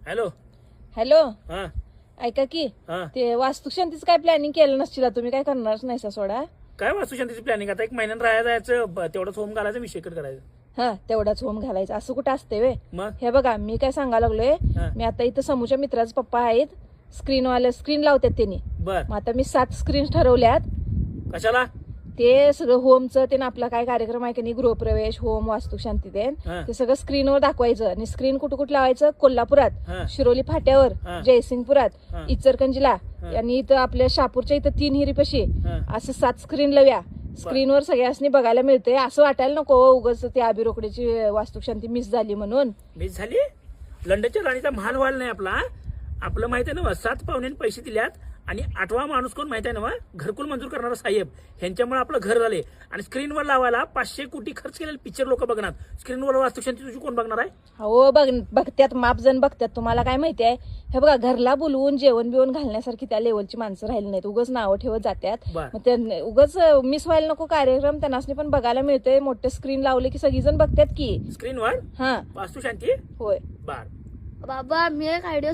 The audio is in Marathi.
हॅलो हॅलो हा ऐका की हा ते वास्तुशांतीचं काय प्लॅनिंग केलं नसतील तुम्ही काय करणारच नाही सोडा. काय वास्तुशांतीची प्लॅनिंग आता एक महिन्यात राहायला जायचं तेवढंच होम घालायचं विषय करायचं. हा तेवढाच होम घालायचं असं कुठं असते वे. मग हे बघा मी काय सांगायला लागलोय हा. मी आता इथं समूच्या मित्राचे पप्पा आहेत स्क्रीन लावतात त्यांनी. बर मग आता मी 7 स्क्रीन ठरवल्यात. कशाला ते सगळं होमचं ते आपला काय कार्यक्रम आहे की नाही गृहप्रवेश होम वास्तुशांती हा. ते सगळं स्क्रीनवर दाखवायचं आणि स्क्रीन कुठं कुठं लावायचं कोल्हापुरात हा. शिरोली फाट्यावर हा. जयसिंगपुरात हा. इचलकरंजीला हा. आणि इथं आपल्या शापूरच्या इथं 3 हिरीपाशी हा. असं 7 स्क्रीन लावूया. स्क्रीनवर सगळ्यांनी बघायला मिळतंय असं वाटायला नको उगाच ते अभिरोकडीची वास्तुशांती मिस झाली म्हणून. मिस झाली लंडनच्या राणीचा महाल व्हायला नाही आपला आपलं माहित आहे ना 7 पाहुण्यांनी पैसे दिल्यात आणि 8वा माणूस कोण माहित आहे ना घरकुल मंजूर करणारा साहेब ह्यांच्यामुळे आपलं घर झाले आणि स्क्रीनवर लावायला 500 कोटी खर्च केलेले पिक्चर लोक बघणार स्क्रीनवर वास्तुशांती तुझी कोण बघणार आहे. हो बघत्यात मापजण बघत्यात तुम्हाला काय माहिती आहे हे बघा घरला बोलवून जेवण बिवण घालण्यासारखी त्या लेवलची माणसं राहिली नाहीत उगाच नावं ठेवत जात्यात. मग ते उगाच मिस व्हायला नको कार्यक्रम त्यांनासनी पण बघायला मिळतंय मोठे स्क्रीन लावले की सगळीजण बघतात की स्क्रीनवर हा वास्तुशांती होय. बार बाबा मी एक आयडिया